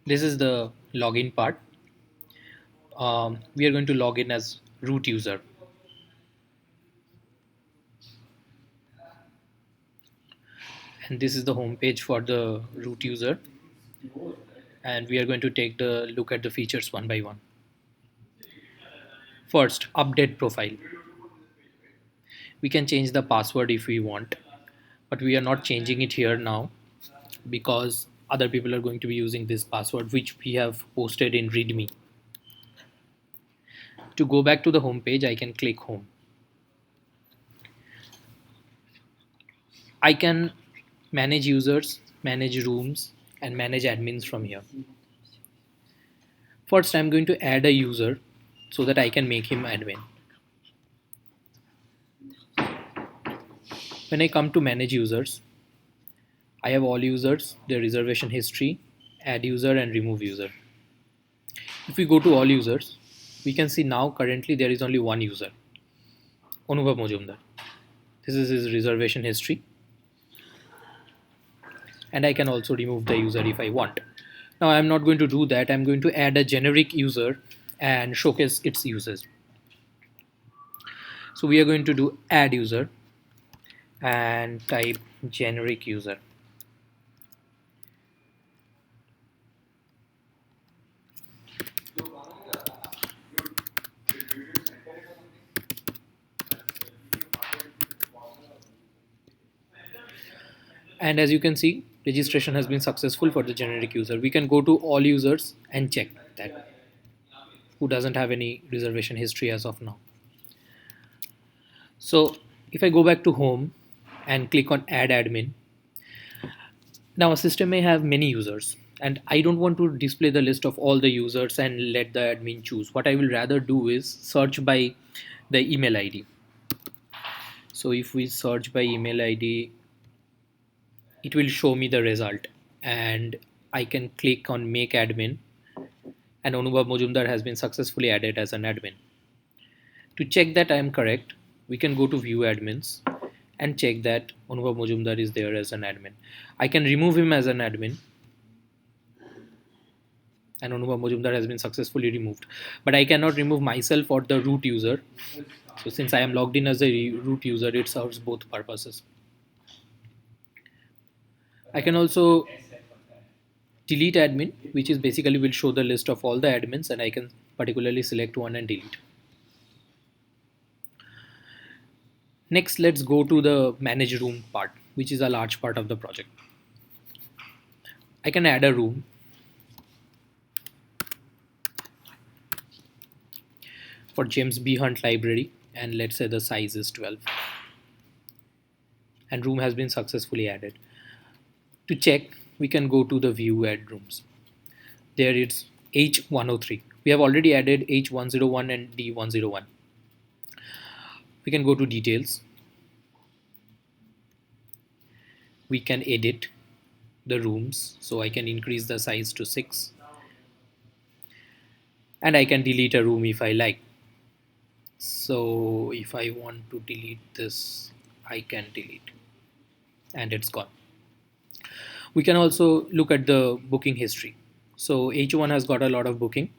This is the login part. We are going to log in as root user, and this is the home page for the root user, and we are going to take the look at the features one by one. First, update profile. We can change the password if we want, but we are not changing it here now because other people are going to be using this password which we have posted in readme. To go back to the home page, I can click home. I can manage users, manage rooms, and manage admins from here. First, I'm going to add a user so that I can make him admin. When I come to manage users, I have all users, their reservation history, add user, and remove user. If we go to all users, we can see now currently there is only one user, Anubhav Mojumdar. This is his reservation history, and I can also remove the user if I want. Now I'm not going to do that. I'm going to add a generic user and showcase its users. So we are going to do add user and type generic user. And as you can see, registration has been successful for the generic user. We can go to all users and check that who doesn't have any reservation history as of now. So if I go back to home and click on add admin, now a system may have many users and I don't want to display the list of all the users and let the admin choose. What I will rather do is search by the email ID. So if we search by email ID, it will show me the result and I can click on make admin and Anubhav Mojumdar has been successfully added as an admin. To check that I am correct, we can go to view admins and check that Anubhav Mojumdar is there as an admin. I can remove him as an admin and Anubhav Mojumdar has been successfully removed. But I cannot remove myself or the root user. So since I am logged in as a root user, it serves both purposes. I can also delete admin, which is basically will show the list of all the admins and I can particularly select one and delete. Next, let's go to the manage room part, which is a large part of the project. I can add a room for James B. Hunt library and let's say the size is 12 and room has been successfully added. To check, we can go to the view add rooms. There it's H103. We have already added H101 and D101. We can go to details. We can edit the rooms, so I can increase the size to 6 and I can delete a room if I like. So if I want to delete this, I can delete and it's gone. We can also look at the booking history. So H1 has got a lot of booking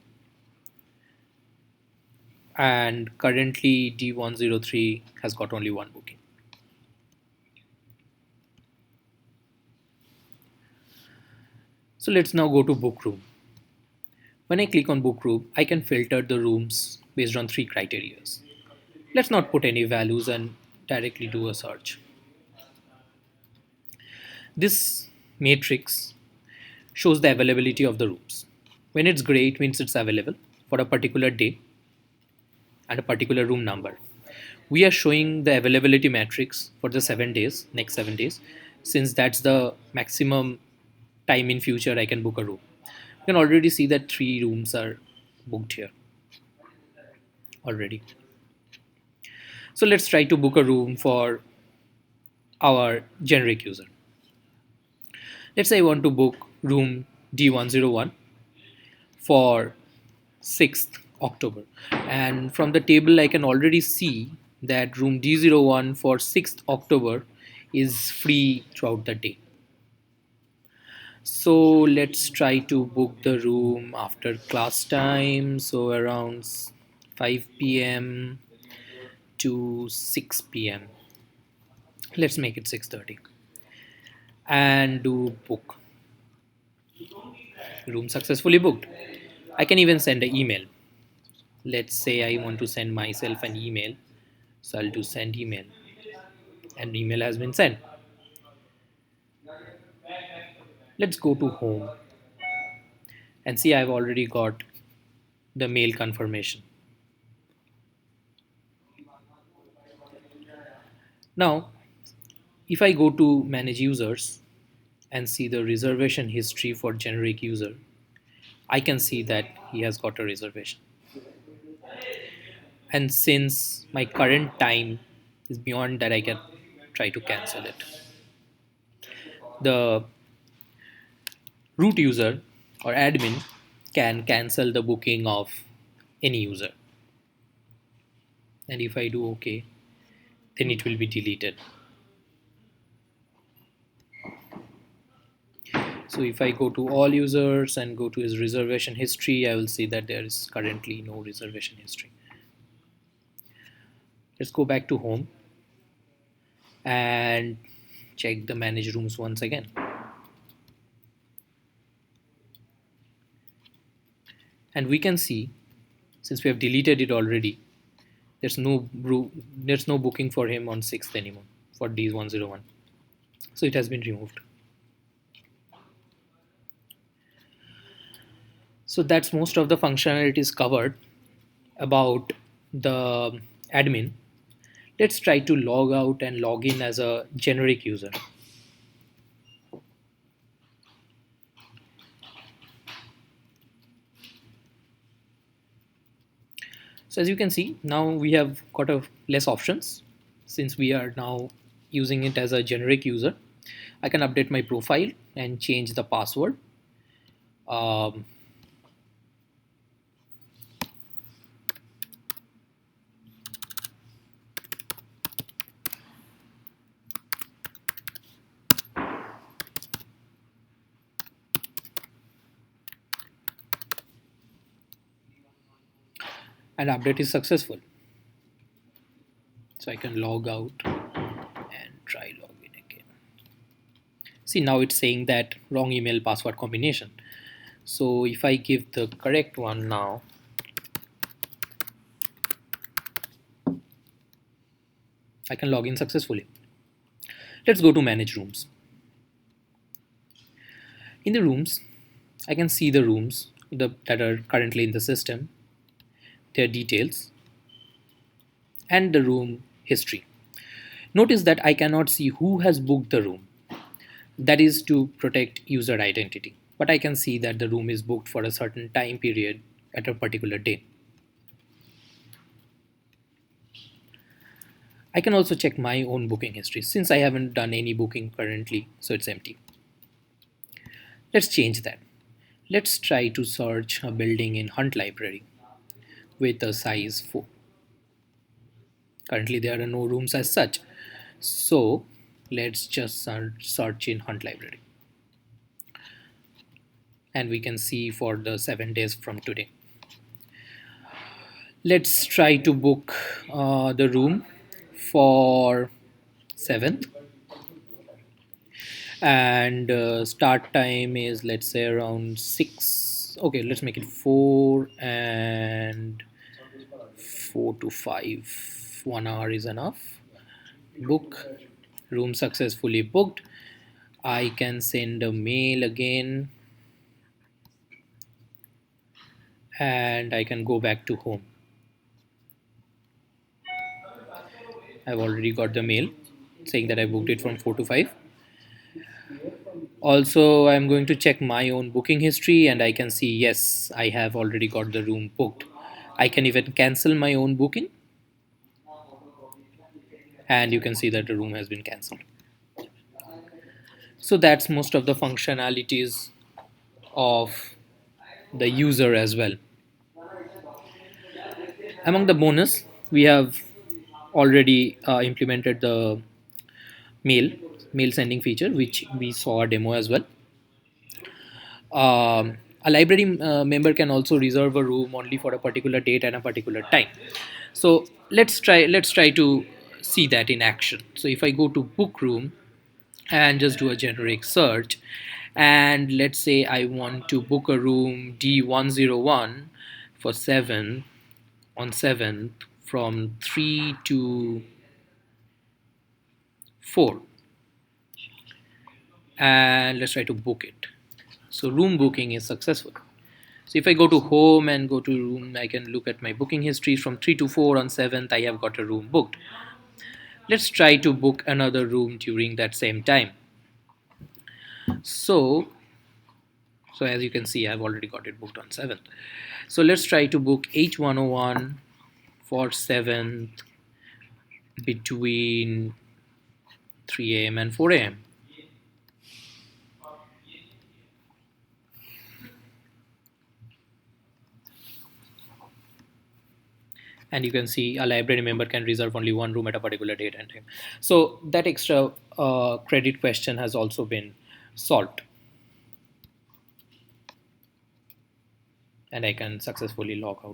and currently D103 has got only one booking. So let's now go to book room. When I click on book room, I can filter the rooms based on 3 criteria. Let's not put any values and directly do a search. This matrix shows the availability of the rooms. When it's gray, it means it's available for a particular day and a particular room number. We are showing the availability matrix for the 7 days, next 7 days, since that's the maximum time in future I can book a room. You can already see that 3 rooms are booked here already. So let's try to book a room for our generic user. Let's say I want to book room D101 for 6th October. And from the table, I can already see that room D01 for 6th October is free throughout the day. So let's try to book the room after class time, so around 5 p.m. to 6 p.m. Let's make it 6:30 and do book. Room successfully booked. I can even send an email. Let's say I want to send myself an email, so I'll do send email, and email has been sent. Let's go to home and see I've already got the mail confirmation. Now, if I go to manage users and see the reservation history for generic user, I can see that he has got a reservation. And since my current time is beyond that, I can try to cancel it. The root user or admin can cancel the booking of any user. And if I do OK, then it will be deleted. So if I go to all users and go to his reservation history, I will see that there is currently no reservation history. Let's go back to home and check the manage rooms once again. And we can see, since we have deleted it already, there's no booking for him on 6th anymore for D101. So it has been removed. So that's most of the functionalities covered about the admin. Let's try to log out and log in as a generic user. So as you can see, now we have got a less options since we are now using it as a generic user. I can update my profile and change the password. Um, and update is successful. So I can log out and try login again. See, now it's saying that wrong email password combination. So if I give the correct one now, I can log in successfully. Let's go to manage rooms. In the rooms, I can see the rooms that are currently in the system, their details, and the room history. Notice that I cannot see who has booked the room. That is to protect user identity. But I can see that the room is booked for a certain time period at a particular day. I can also check my own booking history since I haven't done any booking currently, so it's empty. Let's change that. Let's try to search a building in Hunt Library with a size 4. Currently, there are no rooms as such. So let's just search in Hunt Library. And we can see for the 7 days from today. Let's try to book the room for 7th. And start time is, let's say, around 6. Okay, let's make it 4 and 4 to 5. 1 hour is enough. Book. Room successfully booked. I can send a mail again and I can go back to home. I've already got the mail saying that I booked it from 4 to 5. Also, I'm going to check my own booking history and I can see, yes, I have already got the room booked. I can even cancel my own booking and you can see that the room has been cancelled. So that's most of the functionalities of the user as well. Among the bonus, we have already implemented the mail sending feature, which we saw a demo as well. a library member can also reserve a room only for a particular date and a particular time. So let's try to see that in action. So if I go to book room and just do a generic search, and let's say I want to book a room D101 for 7 on 7th from 3 to 4, and let's try to book it. So room booking is successful. So if I go to home and go to room, I can look at my booking history from 3 to 4 on 7th. I have got a room booked. Let's try to book another room during that same time. So, so as you can see, I've already got it booked on 7th. So let's try to book H101 for 7th between 3 a.m. and 4 a.m. And you can see a library member can reserve only one room at a particular date and time. So that extra credit question has also been solved, and I can successfully log out.